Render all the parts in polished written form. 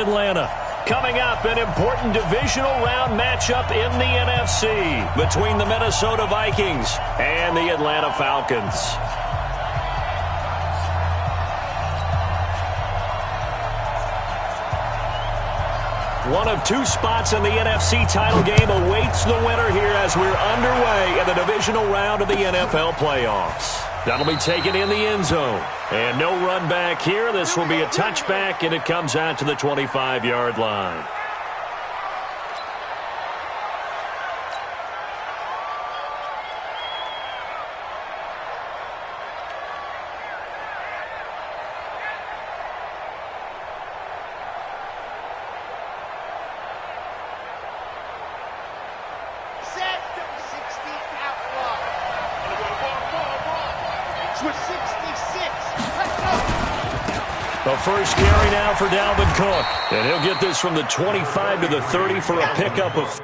Atlanta. Coming up, an important divisional round matchup in the NFC between the Minnesota Vikings and the Atlanta Falcons. One of two spots in the NFC title game awaits the winner here as we're underway in the divisional round of the NFL playoffs. That'll be taken in the end zone. And no run back here. This will be a touchback, and it comes out to the 25-yard line. The first carry now for Dalvin Cook. And he'll get this from the 25 to the 30 for a pickup of...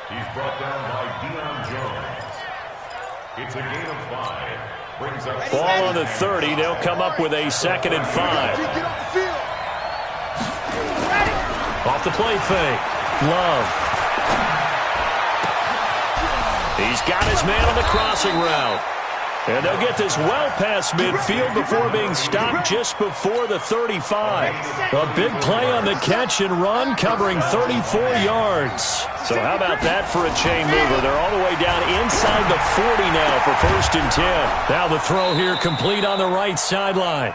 He's brought down by Deion Jones. It's a gain of 5. Brings up ball on the 30. They'll come up with a 2nd and 5. Off the play fake. Love. He's got his man on the crossing route. And they'll get this well past midfield before being stopped just before the 35. A big play on the catch and run, covering 34 yards. So how about that for a chain mover? They're all the way down inside the 40 now for 1st and 10. Now the throw here complete on the right sideline.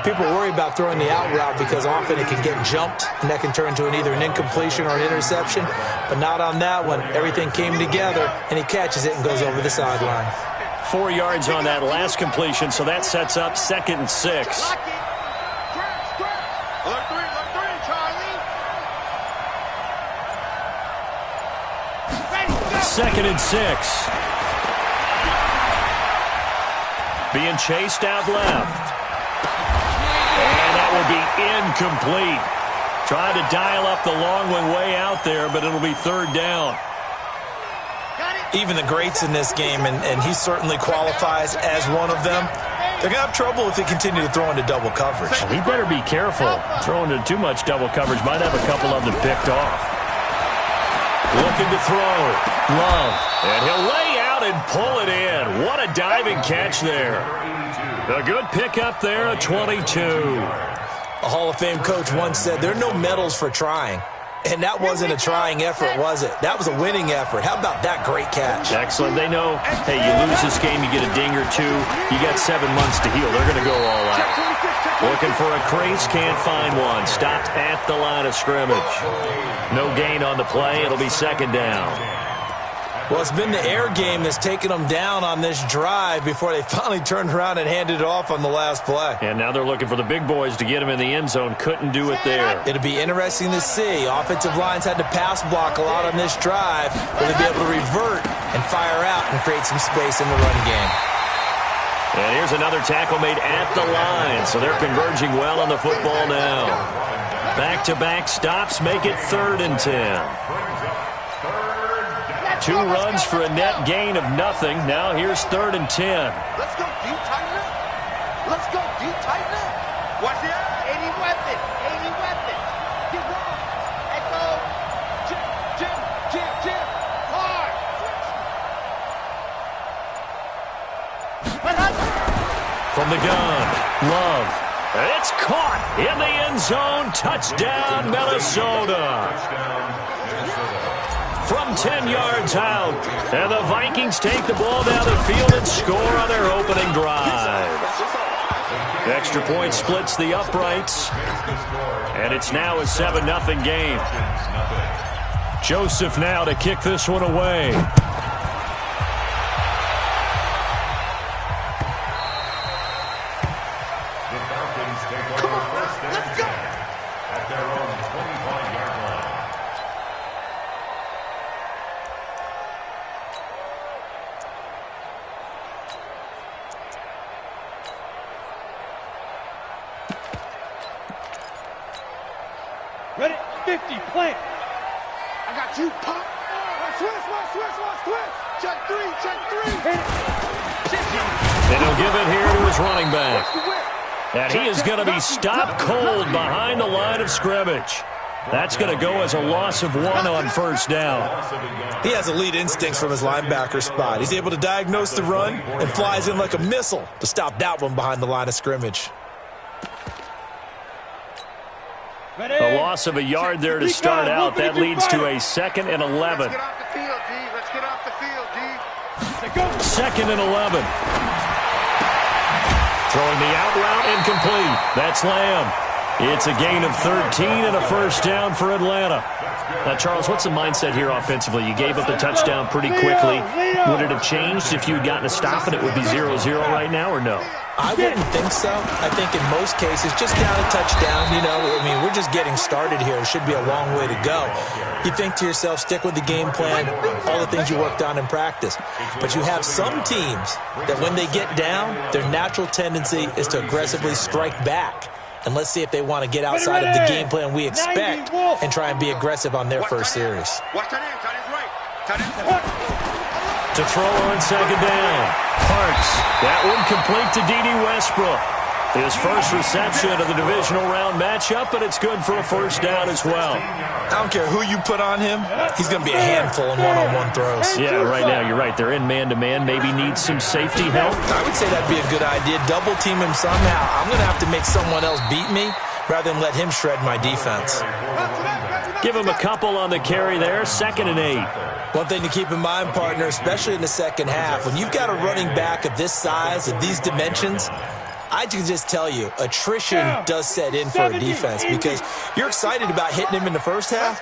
People worry about throwing the out route because often it can get jumped, and that can turn into either an incompletion or an interception. But not on that one. Everything came together, and he catches it and goes over the sideline. 4 yards on that last completion, so that sets up 2nd and 6. 2nd and 6. Being chased out left. And that will be incomplete. Trying to dial up the long one way out there, but it'll be 3rd down. Even the greats in this game, and he certainly qualifies as one of them, they're going to have trouble if they continue to throw into double coverage. Well, he better be careful. Throwing into too much double coverage might have a couple of them picked off. Looking to throw. Love. And he'll lay out and pull it in. What a diving catch there. A good pickup there, a 22. A Hall of Fame coach once said, there are no medals for trying. And that wasn't a trying effort, was it? That was a winning effort. How about that great catch? Excellent. They know, hey, you lose this game, you get a ding or two. You got 7 months to heal. They're going to go all out. Looking for a crease, can't find one. Stopped at the line of scrimmage. No gain on the play. It'll be 2nd down. Well, it's been the air game that's taken them down on this drive before they finally turned around and handed it off on the last play. And now they're looking for the big boys to get him in the end zone. Couldn't do it there. It'll be interesting to see. Offensive lines had to pass block a lot on this drive. Will they be able to revert and fire out and create some space in the run game? And here's another tackle made at the line. So they're converging well on the football now. Back-to-back stops make it 3rd and 10. 2 runs for a net gain of nothing. Now here's 3rd and 10. Let's go deep, tighten up. Let's go deep, tighten up. Watch it. 80 weapon. 80 weapon. Get wrong. Echo. Jim. Hard. From the gun. Love. It's caught in the end zone. Touchdown, Minnesota. From 10 yards out. And the Vikings take the ball down the field and score on their opening drive. Extra point splits the uprights. And it's now a 7-0 game. Joseph now to kick this one away. Ready? 50, plant. I got you, pop. Switch. Check three. And he'll give it here to his running back. And he is going to be stopped cold behind the line of scrimmage. That's going to go as a loss of 1 on first down. He has elite instincts from his linebacker spot. He's able to diagnose the run and flies in like a missile to stop that one behind the line of scrimmage. A loss of a yard there to start out. That leads to a 2nd and 11. Let's get off the field, D. Let's get off the field, D. 2nd and 11. Throwing the out route incomplete. That's Lamb. It's a gain of 13 and a first down for Atlanta. Now, Charles, what's the mindset here offensively? You gave up the touchdown pretty quickly. Would it have changed if you had gotten a stop and it would be 0-0 right now, or no? I wouldn't think so. I think in most cases, just down a touchdown, we're just getting started here. It should be a long way to go. You think to yourself, stick with the game plan, all the things you worked on in practice. But you have some teams that when they get down, their natural tendency is to aggressively strike back. And let's see if they want to get outside of the game plan we expect and try and be aggressive on their first series. Watch tight end's right. To throw on second down. Parks. That one complete to D.D. Westbrook. His first reception of the divisional round matchup, but it's good for a first down as well. I don't care who you put on him. He's going to be a handful in one-on-one throws. Yeah, right now, you're right. They're in man-to-man. Maybe need some safety help. I would say that'd be a good idea. Double team him somehow. I'm going to have to make someone else beat me rather than let him shred my defense. Give him a couple on the carry there. 2nd and 8. One thing to keep in mind, partner, especially in the second half, when you've got a running back of this size, of these dimensions, I can just tell you, attrition does set in for a defense because you're excited about hitting him in the first half.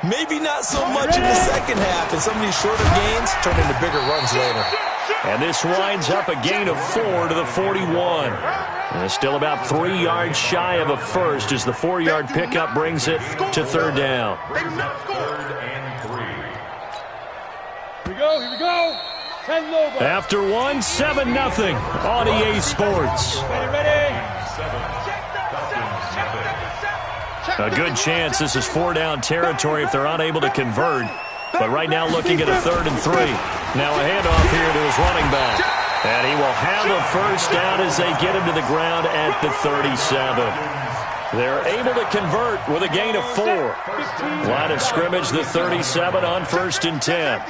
Maybe not so much in the second half, and some of these shorter gains turn into bigger runs later. And this winds up a gain of 4 to the 41. And still about 3 yards shy of a first as the 4-yard pickup brings it to 3rd down. Here we go. After 1, 7-0 on EA Sports. Ready. A good chance this is 4-down territory if they're unable to convert. But right now looking at a 3rd and 3. Now a handoff here to his running back. And he will have a first down as they get him to the ground at the 37. They're able to convert with a gain of 4. Line of scrimmage, the 37 on 1st and 10.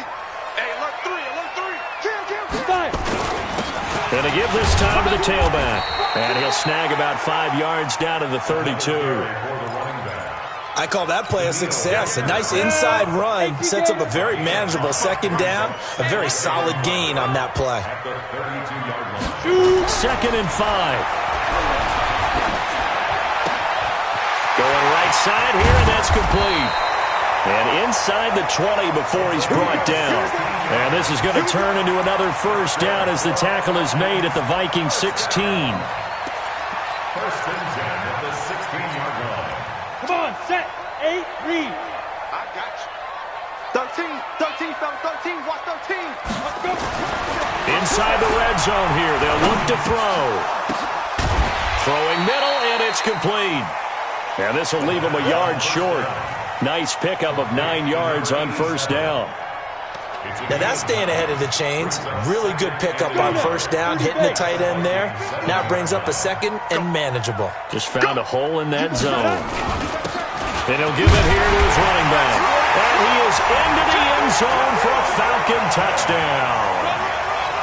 And to give this time to the tailback. And he'll snag about 5 yards down to the 32. I call that play a success. A nice inside run sets up a very manageable 2nd down. A very solid gain on that play. 2nd and 5. Going right side here, and that's complete. And inside the 20 before he's brought down. And this is going to turn into another first down as the tackle is made at the Vikings 16. First and 10 at the 16-yard line. Come on, set, 8, read. I got you. 13, fellas, 13, watch 13. Let's go. Inside the red zone here, they'll look to throw. Throwing middle, and it's complete. And this will leave him a yard short. Nice pickup of 9 yards on first down. Now that's staying ahead of the chains. Really good pickup on first down, hitting the tight end there. Now brings up a 2nd and manageable. Just found a hole in that zone. And he'll give it here to his running back. And he is into the end zone for a Falcon touchdown.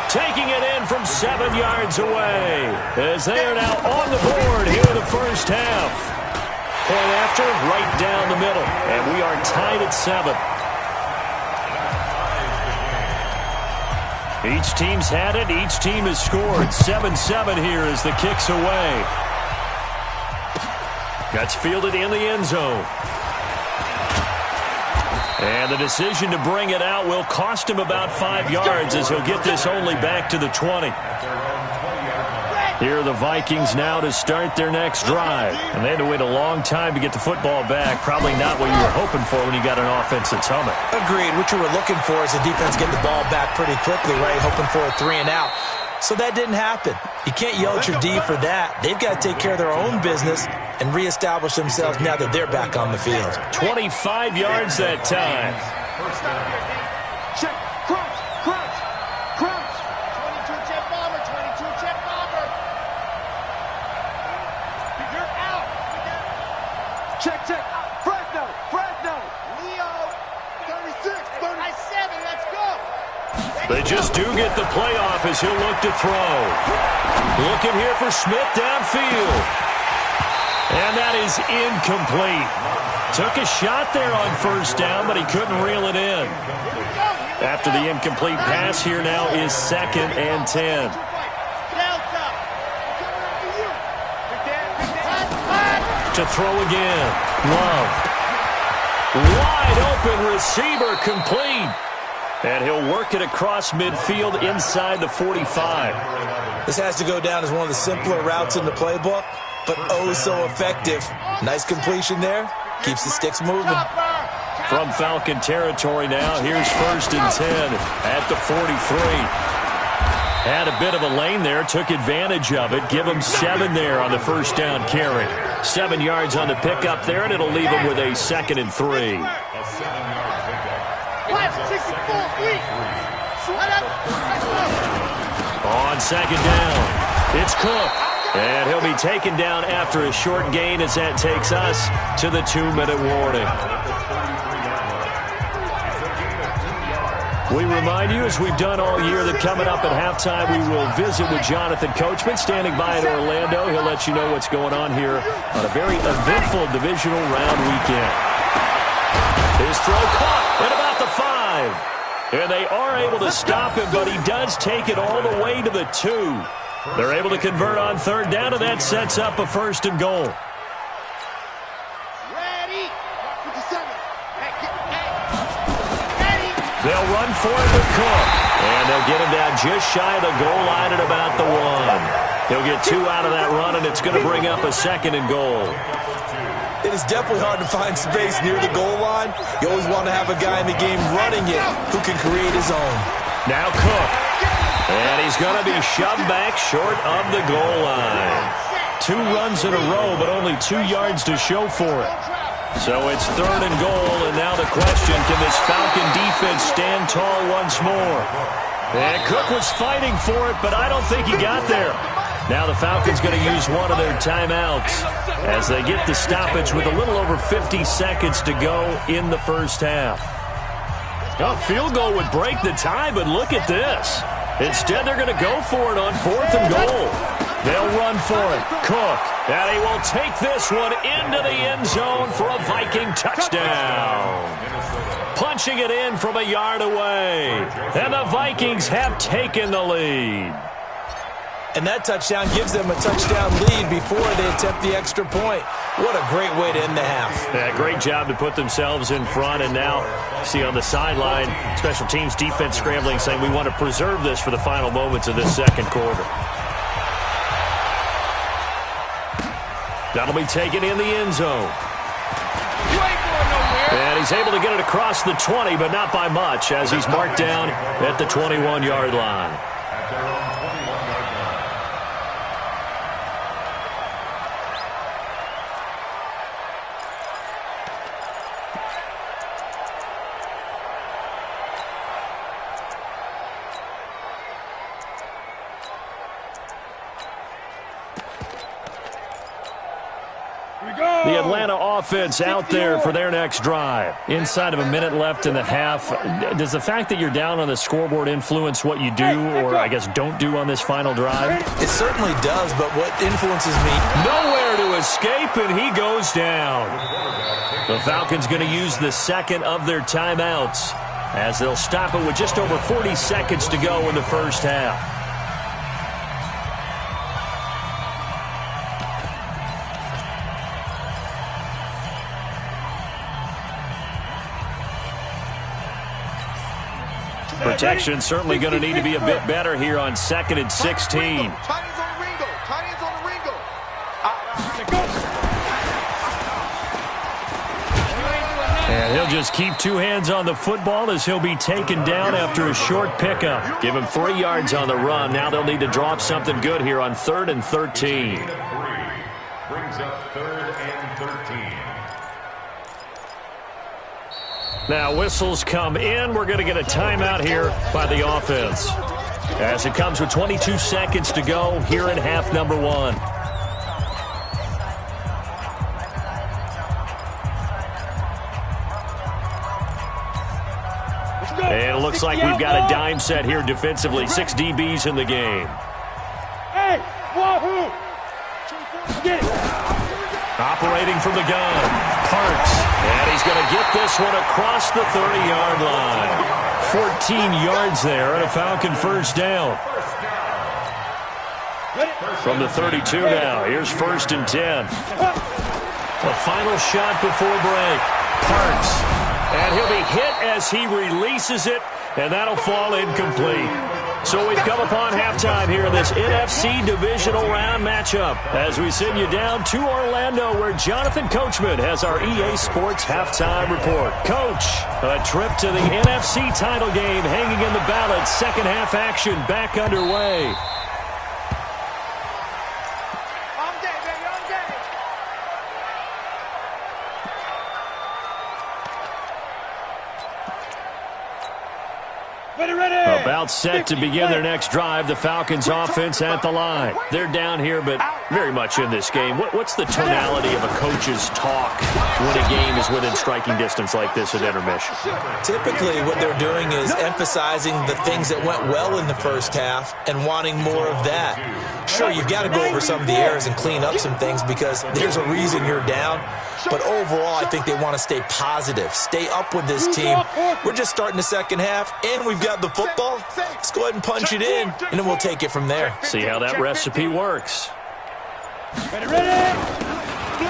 Taking it in from 7 yards away as they are now on the board here in the first half. Point after, right down the middle. And we are tied at 7. Each team's had it. Each team has scored. 7-7 here as the kick's away. That's fielded in the end zone. And the decision to bring it out will cost him about 5 yards as he'll get this only back to the 20. Here are the Vikings now to start their next drive. And they had to wait a long time to get the football back. Probably not what you were hoping for when you got an offense that's humming. Agreed. What you were looking for is the defense getting the ball back pretty quickly, right? Hoping for a 3 and out. So that didn't happen. You can't yell at your D for that. They've got to take care of their own business and reestablish themselves now that they're back on the field. 25 yards that time. Check. Crouch. Crouch. Crouch. 22 jet bomber. 22 jet bomber. You're out. Check. Fresno. Leo. 36. 37. Let's go. They just do get the playoff as he'll look to throw. Looking here for Smith downfield. And that is incomplete. Took a shot there on first down, but he couldn't reel it in. After the incomplete pass, here now is 2nd and 10. To throw again. Love. Wide open receiver complete. And he'll work it across midfield inside the 45. This has to go down as one of the simpler routes in the playbook, but oh so effective. Nice completion there. Keeps the sticks moving. From Falcon territory now, here's 1st and 10 at the 43. Had a bit of a lane there, took advantage of it. Give him 7 there on the first down carry. 7 yards on the pickup there, and it'll leave him with a 2nd and 3. On 2nd down, it's Cook. And he'll be taken down after a short gain as that takes us to the 2-minute warning. We remind you, as we've done all year, that coming up at halftime, we will visit with Jonathan Coachman standing by in Orlando. He'll let you know what's going on here on a very eventful divisional round weekend. His throw caught at about the 5. And they are able to stop him, but he does take it all the way to the 2. They're able to convert on 3rd down, and that sets up a 1st and goal. Ready. They'll run for it with Cook. And they'll get him down just shy of the goal line at about the 1. He'll get 2 out of that run, and it's going to bring up a 2nd and goal. It is definitely hard to find space near the goal line. You always want to have a guy in the game running it who can create his own. Now Cook. And he's going to be shoved back short of the goal line. 2 runs in a row, but only 2 yards to show for it. So it's 3rd and goal, and now the question, can this Falcon defense stand tall once more? And Cook was fighting for it, but I don't think he got there. Now the Falcons going to use one of their timeouts as they get the stoppage with a little over 50 seconds to go in the first half. A field goal would break the tie, but look at this. Instead, they're going to go for it on 4th and goal. They'll run for it. Cook. And he will take this one into the end zone for a Viking touchdown. Punching it in from a yard away. And the Vikings have taken the lead. And that touchdown gives them a touchdown lead before they attempt the extra point. What a great way to end the half. Yeah, great job to put themselves in front. And now, see on the sideline, special teams defense scrambling, saying we want to preserve this for the final moments of this 2nd quarter. That'll be taken in the end zone. And he's able to get it across the 20, but not by much, as he's marked down at the 21-yard line. The Atlanta offense out there for their next drive. Inside of a minute left in the half. Does the fact that you're down on the scoreboard influence what you do, or I guess don't do on this final drive? It certainly does, but what influences me? Nowhere to escape, and he goes down. The Falcons going to use the 2nd of their timeouts as they'll stop it with just over 40 seconds to go in the first half. Protection certainly going to need to be a bit better here on 2nd and 16. Tiny's on the Ringo. Tiny's on the Ringo. And he'll just keep two hands on the football as he'll be taken down after a short pickup. Give him 3 yards on the run. Now they'll need to drop something good here on 3rd and 13. Brings up 3rd and 13. Now whistles come in. We're going to get a timeout here by the offense, as it comes with 22 seconds to go here in half number 1. And it looks like we've got a dime set here defensively. 6 DBs in the game. Hey, wahoo! Get it. Operating from the gun, Parks. And he's going to get this one across the 30-yard line. 14 yards there and a Falcon first down. From the 32 now, here's 1st and 10. A final shot before break. Parks. And he'll be hit as he releases it, and that'll fall incomplete. So we've come upon halftime here in this NFC divisional round matchup as we send you down to Orlando, where Jonathan Coachman has our EA Sports halftime report. Coach, a trip to the NFC title game hanging in the balance. Second half action back underway. About set to begin their next drive. The Falcons offense at the line. They're down here, but very much in this game. What's the tonality of a coach's talk when a game is within striking distance like this at intermission? Typically, what they're doing is emphasizing the things that went well in the first half and wanting more of that. Sure, you've got to go over some of the errors and clean up some things because there's a reason you're down. But overall, I think they want to stay positive, stay up with this team. We're just starting the second half, and we've got the football. Let's go ahead and punch it in, and then we'll take it from there. See how that recipe works.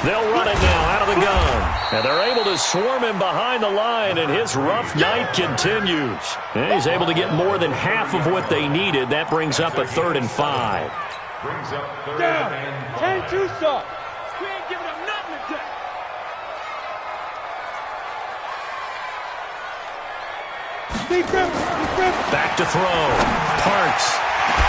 They'll run it now out of the gun. And they're able to swarm him behind the line, and his rough night continues. And he's able to get more than half of what they needed. That brings up a 3rd and 5. Brings up 3rd and 5. 10-2 stop. We ain't giving up nothing today. Back to throw. Parks.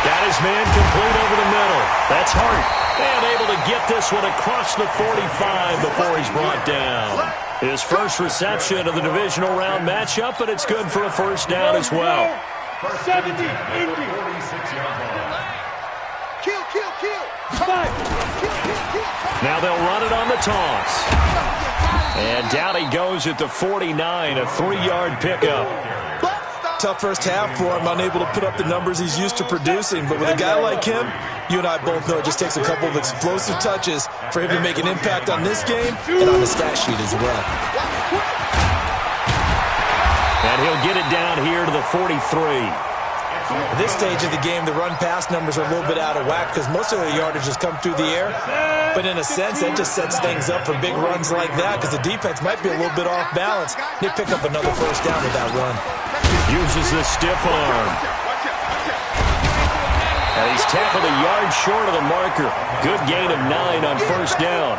Got his man complete over the middle. That's Hart. And able to get this one across the 45 before he's brought down. His first reception of the divisional round matchup, but it's good for a first down as well. 70, 80. Kill. Now they'll run it on the toss. And down he goes at the 49, a 3-yard pickup. Tough first half for him, unable to put up the numbers he's used to producing. But with a guy like him, you and I both know it just takes a couple of explosive touches for him to make an impact on this game and on the stat sheet as well. And he'll get it down here to the 43. At this stage of the game, the run-pass numbers are a little bit out of whack because most of the yardage has come through the air. But in a sense, that just sets things up for big runs like that because the defense might be a little bit off balance. They pick up another first down with that run. Uses the stiff arm. And he's tackled a yard short of the marker. Good gain of 9 on first down.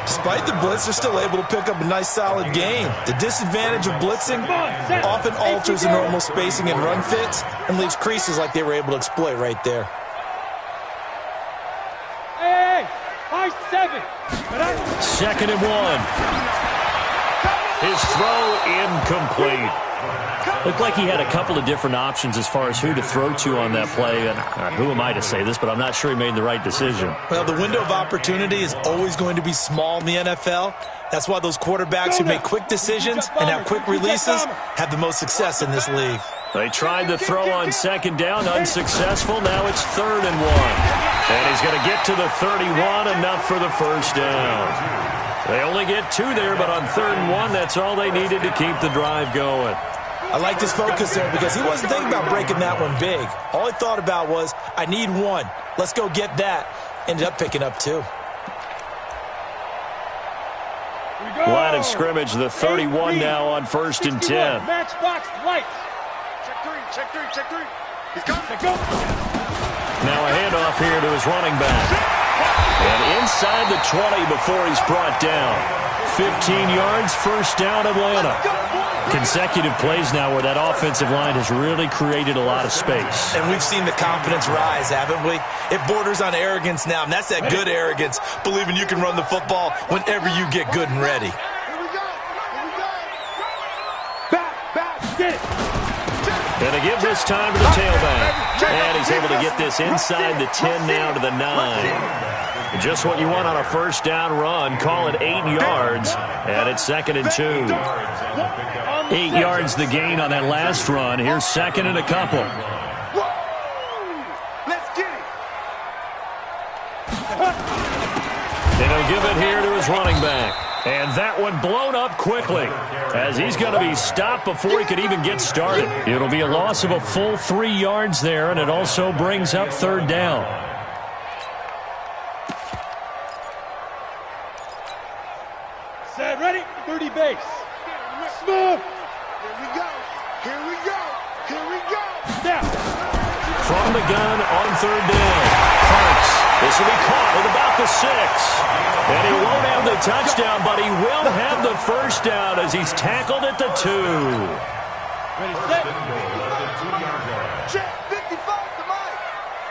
Despite the blitz, they're still able to pick up a nice, solid gain. The disadvantage of blitzing often alters the normal spacing and run fits and leaves creases like they were able to exploit right there. Hey, 5-7. 2nd and 1. His throw incomplete. Looked like he had a couple of different options as far as who to throw to on that play. And who am I to say this, but I'm not sure he made the right decision. Well, the window of opportunity is always going to be small in the NFL. That's why those quarterbacks who make quick decisions and have quick releases have the most success in this league. They tried the throw on 2nd down, unsuccessful. Now it's 3rd and 1. And he's going to get to the 31, enough for the first down. They only get 2 there, but on 3rd and 1, that's all they needed to keep the drive going. I like his focus there because he wasn't thinking about breaking that one big. All he thought about was, I need 1. Let's go get that. Ended up picking up 2. Line of scrimmage, the 31 now on 1st and 10. Matchbox lights. Check three. He's coming. Now a handoff here to his running back. And inside the 20 before he's brought down. 15 yards, first down, Atlanta. Consecutive plays now where that offensive line has really created a lot of space. And we've seen the confidence rise, haven't we? It borders on arrogance now, and that's that good arrogance, believing you can run the football whenever you get good and ready. Here we go. Back, get it. And they give this time to the tailback. And he's able to get this inside the 10 now to the 9. Just what you want on a first down run. Call it 8 yards. And it's 2nd and 2. 8 yards the gain on that last run. Here's 2nd and a couple. Let's get it. And he'll give it here to his running back. And that one blown up quickly as he's going to be stopped before he could even get started. It'll be a loss of a full 3 yards there, and it also brings up 3rd down. Set, ready, 30 base. Smooth. Here we go. Now. From the gun on 3rd down. Parks. This will be caught at about the 6. And he won't have the touchdown, but he will have the first down as he's tackled at the 2. Ready, set. Check 55 to Mike.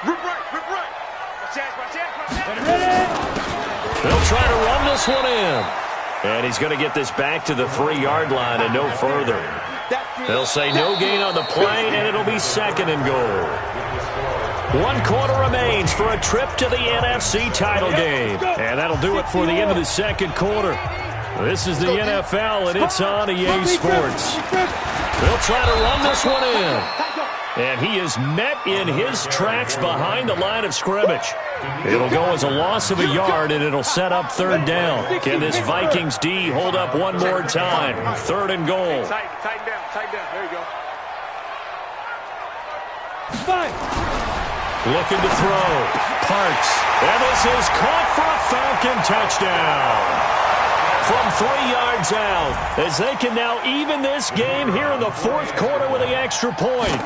Rip right. Watch out. Ready. They'll try to run this one in. And he's going to get this back to the 3-yard line and no further. They'll say no gain on the play, and it'll be 2nd and goal. 1 quarter remains for a trip to the NFC title game. And that'll do it for the end of the 2nd quarter. This is the NFL, and it's on EA Sports. They'll try to run this one in. And he is met in his tracks behind the line of scrimmage. It'll go as a loss of a yard, and it'll set up 3rd down. Can this Vikings D hold up one more time? 3rd and goal. Tighten down. There you go. 5. Looking to throw. Parks. And this is caught for a Falcon touchdown. From 3 yards out, as they can now even this game here in the 4th quarter with the extra point.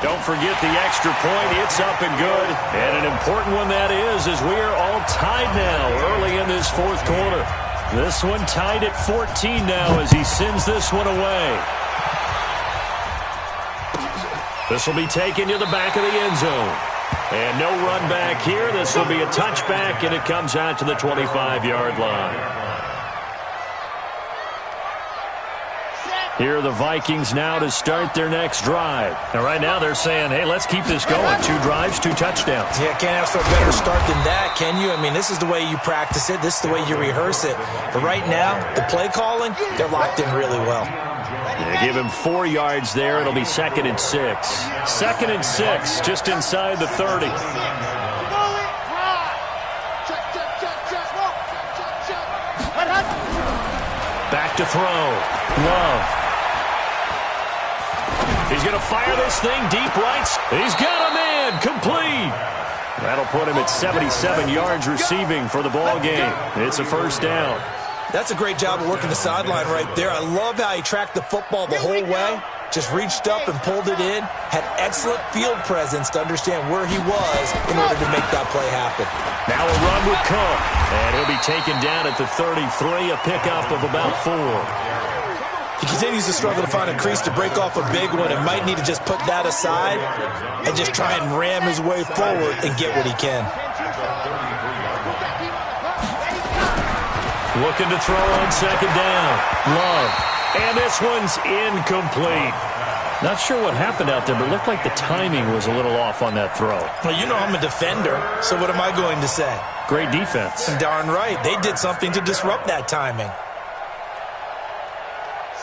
Don't forget the extra point. It's up and good. And an important one that is, as we are all tied now early in this 4th quarter. This one tied at 14 now as he sends this one away. This will be taken to the back of the end zone. And no run back here. This will be a touchback, and it comes out to the 25-yard line. Here are the Vikings now to start their next drive. Now, right now they're saying, hey, let's keep this going. 2 drives, 2 touchdowns. Yeah, can't ask for a better start than that, can you? I mean, this is the way you practice it. This is the way you rehearse it. But right now, the play calling, they're locked in really well. They give him 4 yards there. It'll be 2nd and 6. 2nd and 6, just inside the 30. Back to throw. Love. He's going to fire this thing deep right. He's got him in. Complete. That'll put him at 77 yards receiving for the ball game. It's a first down. That's a great job of working the sideline right there. I love how he tracked the football the whole way. Just reached up and pulled it in. Had excellent field presence to understand where he was in order to make that play happen. Now a run with Cook. And he'll be taken down at the 33, a pickup of about 4. He continues to struggle to find a crease to break off a big one and might need to just put that aside and just try and ram his way forward and get what he can. Looking to throw on 2nd down. Love. And this one's incomplete. Not sure what happened out there, but it looked like the timing was a little off on that throw. Well, you know I'm a defender, so what am I going to say? Great defense. Darn right. They did something to disrupt that timing.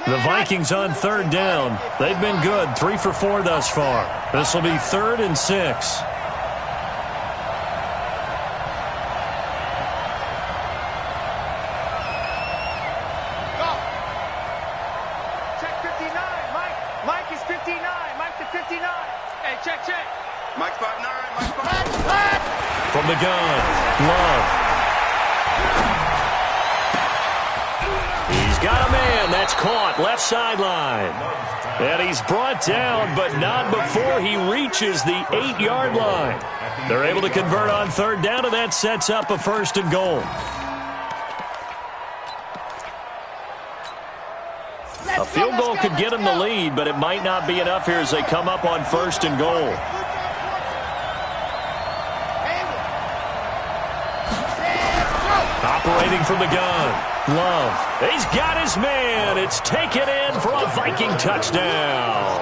The Vikings on 3rd down. They've been good. 3 for 4 thus far. This will be 3rd and 6. Go. Check 59. Mike is 59. Mike to 59. Hey, check. Mike's 5'9". Mike's 5'9". From the gun. Love. He's got a man. That's caught. Left sideline. And he's brought down, but not before he reaches the 8-yard line. They're able to convert on third down, and that sets up a first and goal. A field goal could get them the lead, but it might not be enough here as they come up on first and goal. Operating from the gun. Love. He's got his man. It's taken in for a Viking touchdown.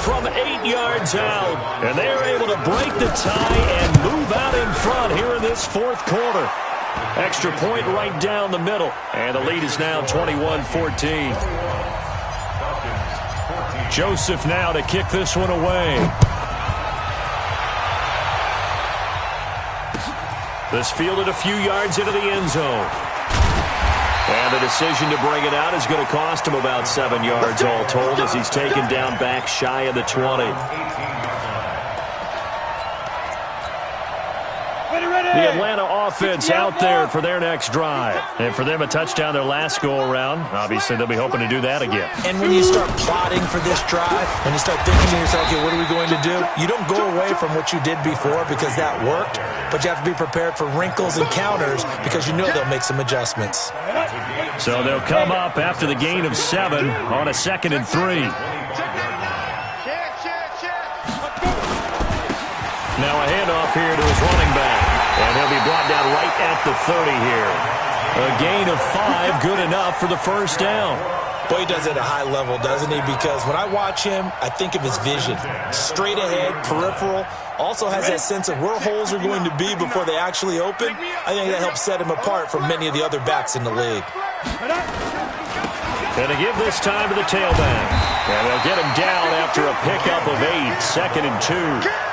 From 8 yards out. And they're able to break the tie and move out in front here in this fourth quarter. Extra point right down the middle. And the lead is now 21-14. Joseph now to kick this one away. This fielded a few yards into the end zone. And the decision to bring it out is going to cost him about 7 yards all told as he's taken down back shy of the 20. The Atlanta offense out there for their next drive. And for them, a touchdown their last go-around. Obviously, they'll be hoping to do that again. And when you start plotting for this drive, when you start thinking to yourself, okay, what are we going to do? You don't go away from what you did before because that worked, but you have to be prepared for wrinkles and counters because you know they'll make some adjustments. So they'll come up after the gain of 7 on a 2nd and 3. Now a handoff here to his running back. And he'll be brought down right at the 30 here. A gain of 5, good enough for the first down. Boy, he does it at a high level, doesn't he? Because when I watch him, I think of his vision. Straight ahead, peripheral. Also has that sense of where holes are going to be before they actually open. I think that helps set him apart from many of the other backs in the league. And to give this time to the tailback. And they'll get him down after a pickup of 8, 2nd and 2.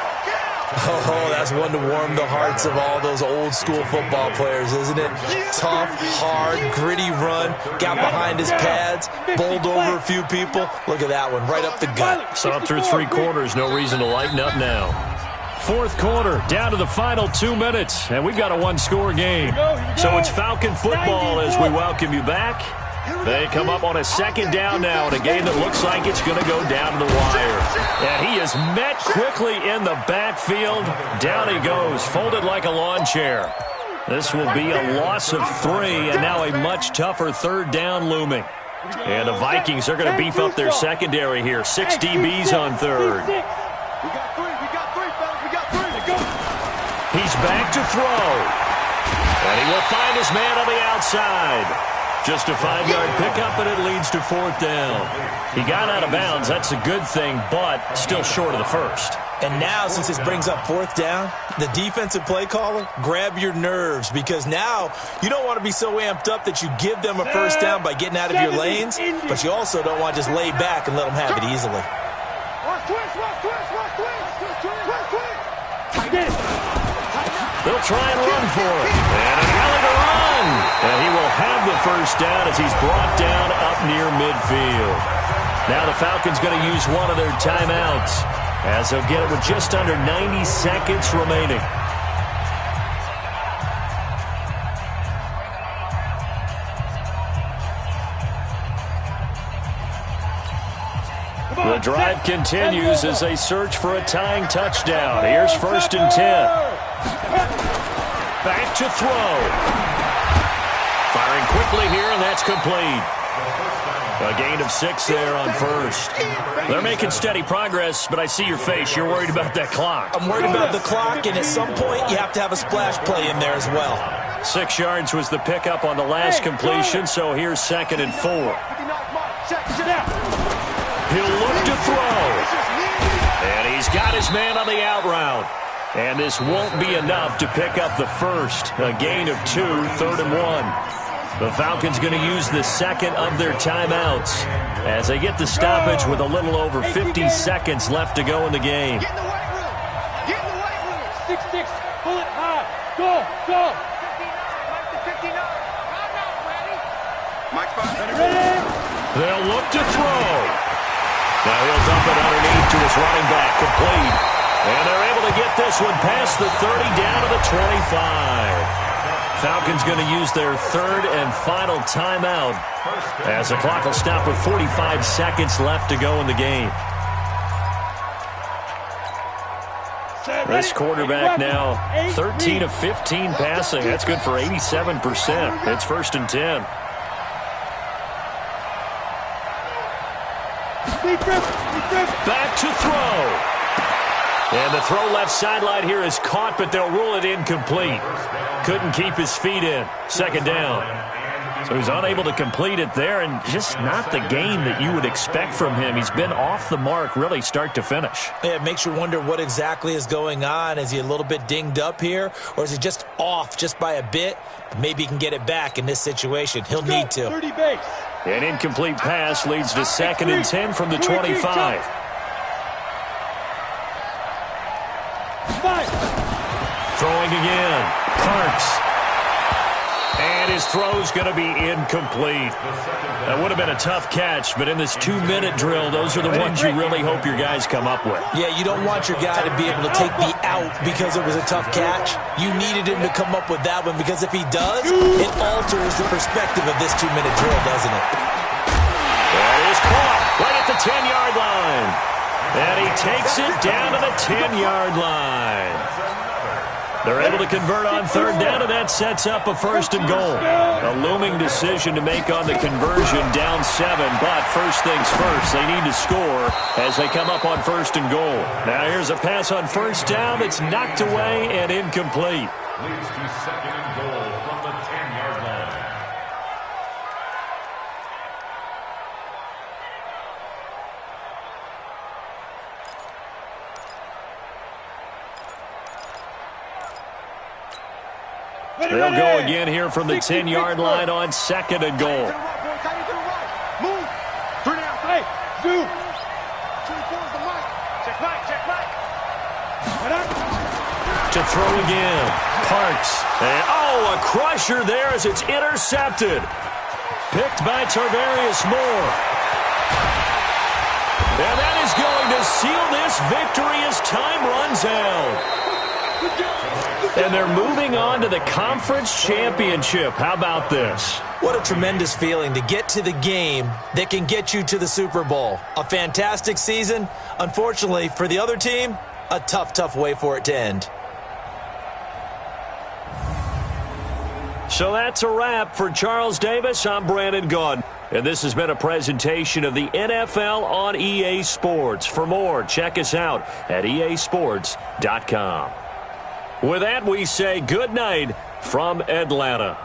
Oh, that's one to warm the hearts of all those old-school football players, isn't it? Tough, hard, gritty run, got behind his pads, bowled over a few people. Look at that one, right up the gut. So up through 3 quarters, no reason to lighten up now. Fourth quarter, down to the final 2 minutes, and we've got a 1-score game. So it's Falcon football as we welcome you back. They come up on a 2nd down now in a game that looks like it's going to go down to the wire. And he is met quickly in the backfield. Down he goes, folded like a lawn chair. This will be a loss of 3, and now a much tougher 3rd down looming. And the Vikings are going to beef up their secondary here. 6 DBs on 3rd. He's back to throw. And he will find his man on the outside. Just a 5-yard pickup, and it leads to 4th down. He got out of bounds. That's a good thing, but still short of the first. And now, since this brings up 4th down, the defensive play caller, grab your nerves, because now you don't want to be so amped up that you give them a first down by getting out of your lanes, but you also don't want to just lay back and let them have it easily. They'll try and run for it. And an alley to run. And he will have the first down as he's brought down up near midfield. Now the Falcons going to use one of their timeouts as they'll get it with just under 90 seconds remaining. The drive continues as they search for a tying touchdown. Here's 1st and 10. Back to throw. Firing quickly here, and that's complete. A gain of 6 there on 1st. They're making steady progress, but I see your face. You're worried about that clock. I'm worried about the clock, and at some point you have to have a splash play in there as well. 6 yards was the pickup on the last completion, so here's 2nd and 4. He'll look to throw. And he's got his man on the out route. And this won't be enough to pick up the first. A gain of 2, 3rd and 1. The Falcons going to use the 2nd of their timeouts as they get the stoppage with a little over 50 seconds left to go in the game. Get in the weight room. Get in the weight room. 6-6. Pull it high. Go. 59. Mike's ready. They'll look to throw. Now he'll dump it underneath to his running back, complete. And they're able to get this one past the 30 down to the 25. Falcons going to use their third and final timeout as the clock will stop with 45 seconds left to go in the game. This quarterback now 13 of 15 passing. That's good for 87%. It's 1st and 10. Back to throw. And the throw left sideline here is caught, but they'll rule it incomplete. Couldn't keep his feet in. 2nd down. So he's unable to complete it there, and just not the game that you would expect from him. He's been off the mark really start to finish. Yeah, it makes you wonder what exactly is going on. Is he a little bit dinged up here, or is he just off just by a bit? Maybe he can get it back in this situation. He'll need to. 30 base. An incomplete pass leads to 2nd and 10 from the 25. Throwing again. Parks. And his throw's going to be incomplete. That would have been a tough catch, but in this 2-minute drill, those are the ones you really hope your guys come up with. Yeah, you don't want your guy to be able to take the out because it was a tough catch. You needed him to come up with that one, because if he does, it alters the perspective of this 2-minute drill, doesn't it? That is caught right at the 10-yard line. And he takes it down to the 10-yard line. They're able to convert on 3rd down, and that sets up a 1st and goal. A looming decision to make on the conversion, down 7. But first things first, they need to score as they come up on 1st and goal. Now here's a pass on 1st down that's knocked away and incomplete. Leads to 2nd and goal from the 10-yard line. They'll go again here from the 10-yard line on 2nd and goal. Move. 3 down. Hey, zoom. 24's the mic. Check mic. Check mic. To throw again. Parks. And, a crusher there as it's intercepted. Picked by Tarvarius Moore. And that is going to seal this victory as time runs out. And they're moving on to the conference championship. How about this? What a tremendous feeling to get to the game that can get you to the Super Bowl. A fantastic season. Unfortunately, for the other team, a tough way for it to end. So that's a wrap for Charles Davis. I'm Brandon Gaudin. And this has been a presentation of the NFL on EA Sports. For more, check us out at easports.com. With that, we say good night from Atlanta.